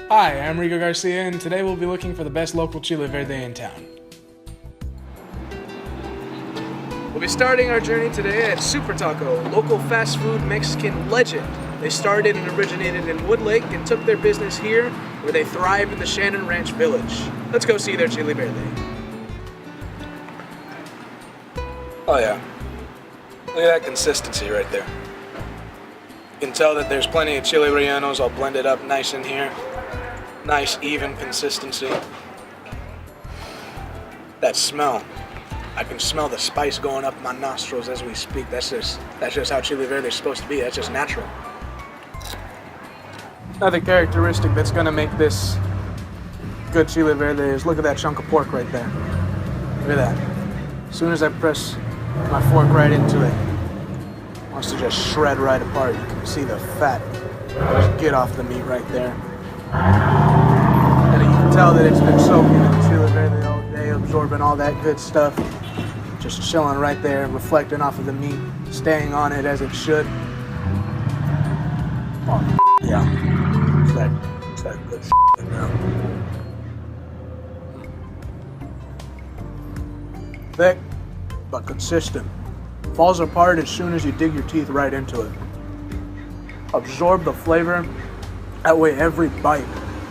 Hi, I'm Rigo Garcia, and today we'll be looking for the best local chile verde in town. We'll be starting our journey today at Super Taco, local fast food Mexican legend. They started and originated in Wood Lake and took their business here, where they thrive in the Shannon Ranch Village. Let's go see their chile verde. Oh yeah, look at that consistency right there. You can tell that there's plenty of chile rellenos all blended up nice in here. Nice, even consistency. That smell. I can smell the spice going up my nostrils as we speak. That's just how chile verde is supposed to be. That's just natural. Another characteristic that's gonna make this good chile verde is look at that chunk of pork right there. Look at that. As soon as I press my fork right into it, it wants to just shred right apart. You can see the fat just get off the meat right there. And you can tell that it's been soaking in the chile verde all day, absorbing all that good stuff. Just chilling right there, reflecting off of the meat, staying on it as it should. Oh, yeah. It's that good shit now. Thick, but consistent. Falls apart as soon as you dig your teeth right into it. Absorb the flavor. That way every bite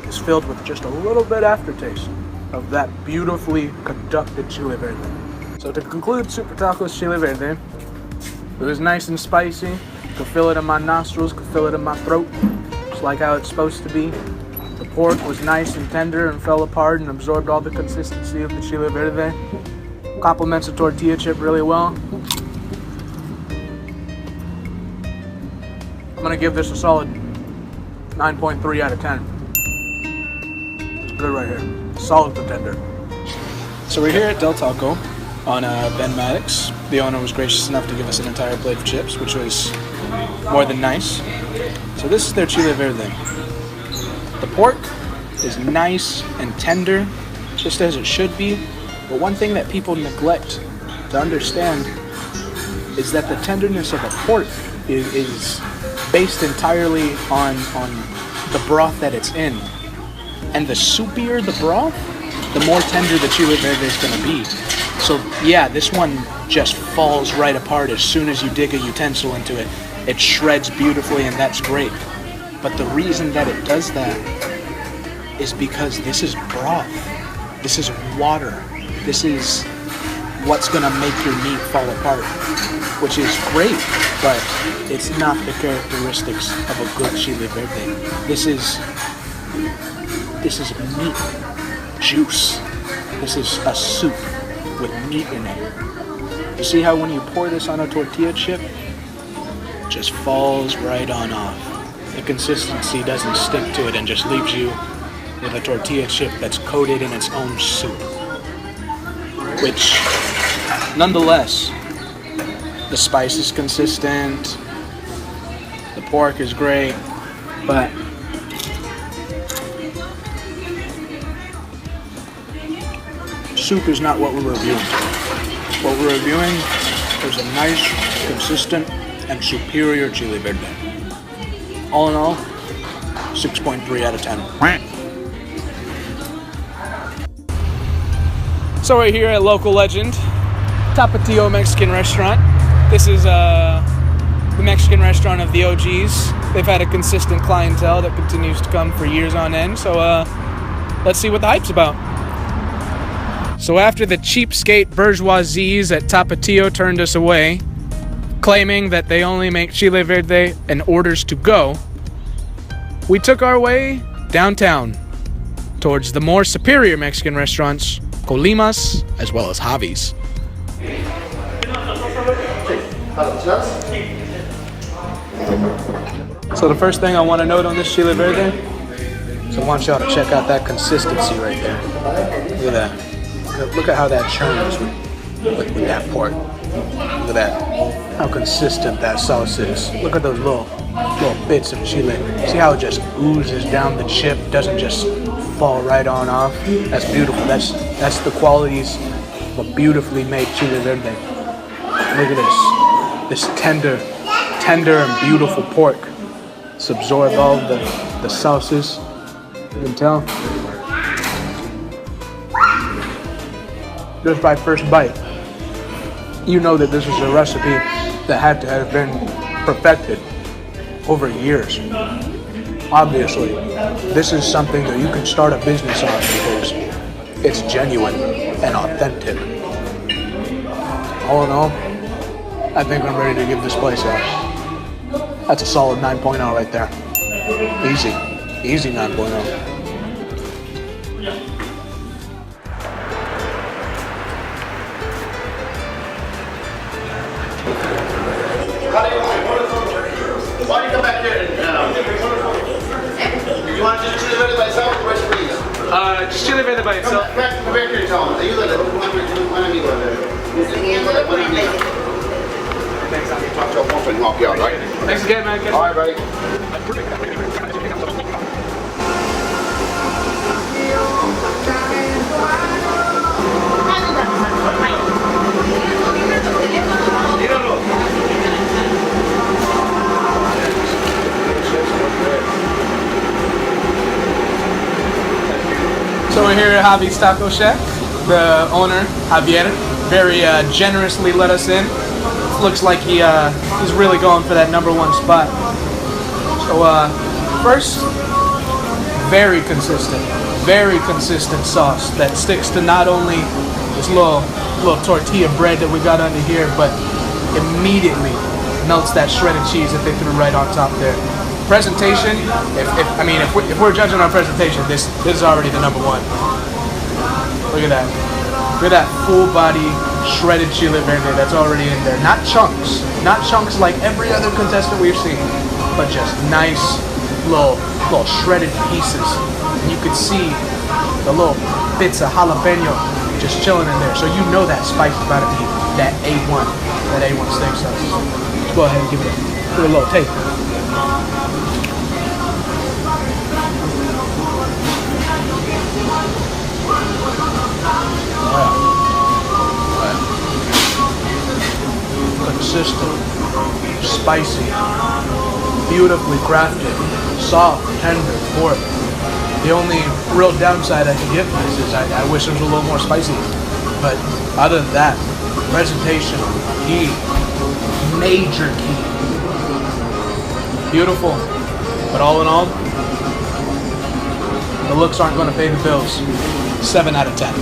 is filled with just a little bit aftertaste of that beautifully conducted chile verde. So to conclude Super Tacos Chile Verde, it was nice and spicy. Could feel it in my nostrils, could feel it in my throat. Just like how it's supposed to be. The pork was nice and tender and fell apart and absorbed all the consistency of the chile verde. Complements the tortilla chip really well. I'm gonna give this a solid 9.3 out of 10. It's good right here. Solid contender. So we're here at Del Taco on Ben Maddox. The owner was gracious enough to give us an entire plate of chips, which was more than nice. So this is their chile verde. The pork is nice and tender, just as it should be. But one thing that people neglect to understand is that the tenderness of a pork is based entirely on the broth that it's in. And the soupier the broth, the more tender the chile verde is going to be. So yeah, this one just falls right apart as soon as you dig a utensil into it. It shreds beautifully, and that's great. But the reason that it does that is because this is broth. This is water. This is what's going to make your meat fall apart, which is great, but it's not the characteristics of a good chile verde. This is meat, juice. This is a soup with meat in it. You see how when you pour this on a tortilla chip, it just falls right on off. The consistency doesn't stick to it and just leaves you with a tortilla chip that's coated in its own soup. Which, nonetheless, the spice is consistent, the pork is great, but soup is not what we're reviewing. What we're reviewing is a nice, consistent, and superior chile verde. All in all, 6.3 out of 10. So we're here at local legend, Tapatio Mexican Restaurant. This is the Mexican restaurant of the OGs. They've had a consistent clientele that continues to come for years on end. So let's see what the hype's about. So after the cheapskate bourgeoisies at Tapatio turned us away, claiming that they only make chile verde and orders to go, we took our way downtown towards the more superior Mexican restaurants, Colima's, as well as Javi's. So the first thing I want to note on this chile verde is I want y'all to check out that consistency right there. Look at that. Look at how that churns with that pork. Look at that. How consistent that sauce is. Look at those little bits of chile. See how it just oozes down the chip, doesn't just fall right on off. That's beautiful. That's the qualities of a beautifully made chile verde. Look at this tender and beautiful pork. It's absorbed all the sauces. You can tell just by first bite, you know that this is a recipe that had to have been perfected over years. Obviously, this is something that you can start a business on because it's genuine and authentic. All in all, I think I'm ready to give this place that's a solid 9.0 right there. Easy 9.0. Why don't you come back here and you want to just chili verde by itself or recipes? Just chili verde by itself. Come back here and tell them. Ayúdale, un amigo. Thanks, I'll talk to a phone and help you out, right? Thanks again, man. All right, buddy. So we're here at Javi's Taco Shack. The owner, Javier, very generously let us in. Looks like he's really going for that #1 spot. So first, very consistent sauce that sticks to not only this little tortilla bread that we got under here, but immediately melts that shredded cheese that they threw right on top there. Presentation, if we're judging on presentation, this is already the #1. Look at that. Look at that full body shredded chile verde that's already in there. Not chunks like every other contestant we've seen, but just nice little shredded pieces. And you could see the little bits of jalapeno just chilling in there. So you know that spice is about to be that A1 steak sauce. Let's go ahead and give it a little taste. Consistent, spicy, beautifully crafted, soft, tender pork. The only real downside I can give this is I wish it was a little more spicy. But other than that, presentation, key, major key. Beautiful, but all in all, the looks aren't going to pay the bills. 7 out of 10.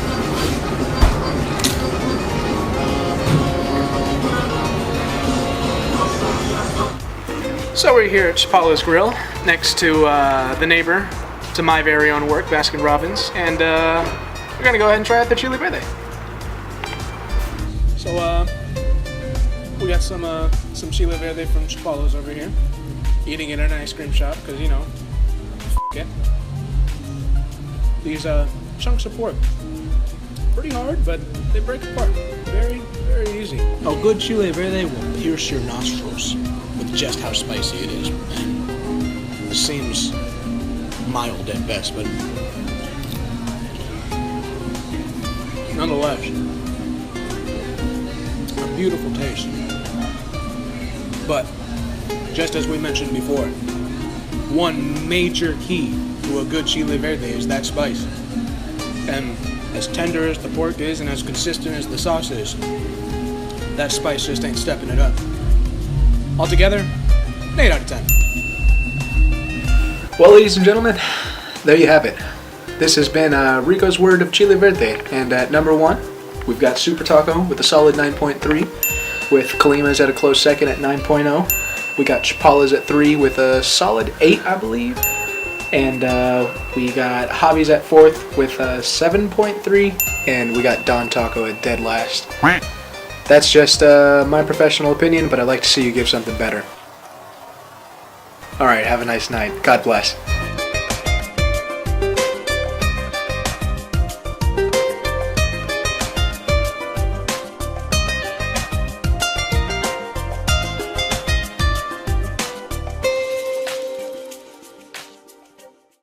So we're here at Chapala's Grill, next to the neighbor to my very own work, Baskin Robbins, and we're gonna go ahead and try out the chili verde. So we got some chili verde from Chapala's over here, eating it at an ice cream shop because you know, it. These chunks of pork, pretty hard, but they break apart very, very easy. A good chili verde will pierce your nostrils with just how spicy it is. And it seems mild at best, but nonetheless, a beautiful taste. But just as we mentioned before, one major key to a good chili verde is that spice. And as tender as the pork is and as consistent as the sauce is, that spice just ain't stepping it up. Altogether, an 8 out of 10. Well, ladies and gentlemen, there you have it. This has been Rigo's Word of Chile Verde, and at #1, we've got Super Taco with a solid 9.3, with Kalima's at a close second at 9.0. We got Chapala's at 3 with a solid 8, I believe, and we got Javi's at 4th with a 7.3, and we got Don Taco at dead last. That's just my professional opinion, but I'd like to see you give something better. Alright, have a nice night. God bless.